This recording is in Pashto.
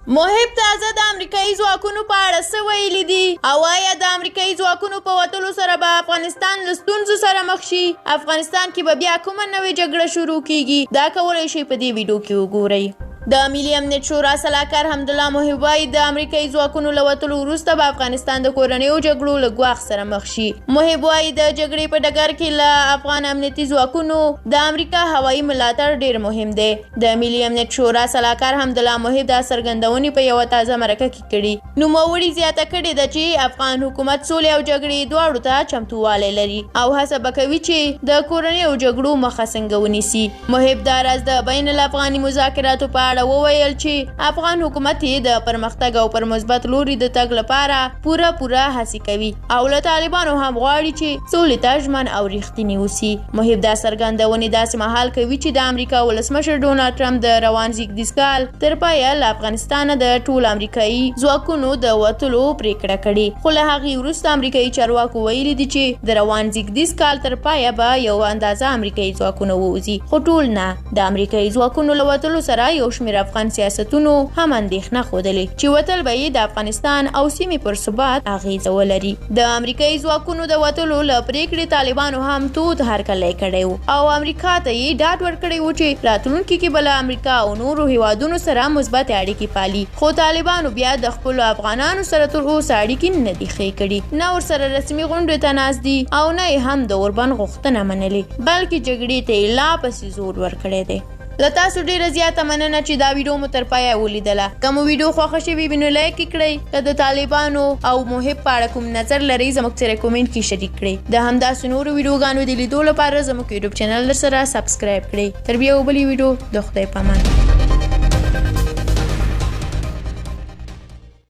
محب تازه د امریکایي ځواکونو په اړه څه ویلي دي او آیا د امریکایي ځواکونو په وتلو سره به افغانستان له ستونزو سره مخ شي؟ افغانستان کې به بیا کومه نوې جګړه شروع کیږي؟ دا کولی شئ په دې ویډیو کې وګورئ. د ملي امنیت شورا سلاکار حمدالله محب وایي د امریکایي ځواکونو له وتلو وروسته به افغانستان د کورنیو جګړو له ګواښ سره مخ شي. محب وایي د جګړې په ډګر کې له افغان امنیتي ځواکونو د امریکا هوایي ملاتړ ډیر مهم دی. د ملي امنیت شورا سلاکار حمدالله محب دا څرګندونې په یوه تازه مرکه کې کړي. نوموړي زیاته کړې ده چې افغان حکومت سولې او جګړې دواړو ته چمتووالی لري او هڅه به کوي چې د کورنیو جګړو مخه څنګه ونیسي. محب دا راز د بین الافغاني مذاکراتو په وویل چې افغان حکومت د پرمختګ او پر مثبت لوري د تګ لپاره پوره هڅې کوي او له طالبانو هم غواړي چې سولې ته ژمن او رښتینی اوسي. محب دا څرګندونې داسې مهال کوي چې د امریکا ولسمشر ډونالډ ټرمپ د روان زیږدیز کال تر پایه له افغانستانه د ټول امریکایي ځواکونو د وتلو پریکړه کړې، خو له هغې وروسته امریکایي چارواکو ویلي دي چې د روان زیږدیز کال تر پایه به یو اندازه امریکایي ځواکونه ووځي، خو ټول نه. د امریکایي ځواکونو له وتلو سره یو شمېر افغان سیاستونو هم اندېښنه ښودلې چې وتل به یې د افغانستان او سیمې پر ثبات اغیزه ولري. د امریکایي ځواکونو د وتلو له پریکړې طالبانو هم تود هرکلی کړی و او امریکا ته یې ډاډ ورکړی و چې راتلونکي کې به له امریکا او نورو هیوادونو سره مثبت اړیکې پالي، خو طالبانو بیا د خپلو افغانانو سره تر اوسه اړیکې نه دي ښې کړي، نه ورسره رسمي غونډو ته ناست دي او نه یې هم د اوربند غوښتنه منلې، بلکې جګړې ته یې لا پسې زور ورکړی دی. له تاسو ډیره زیاته مننه چې دا ویډیو مو تر پایه ولیدله. که مو ویډیو خوښه شوې وي نو لایک یې کړئ. که د طالبانو او محب په اړه کوم نظر لرئ زموږ سره کومنټ کې شریک کړئ. د همداسې نورو ویډیوګانو د لیدو لپاره زموږ یوټیوب چینل سره سبسکرایب کړئ. تر بیا یو بلې ویډیو، د خدای په امان.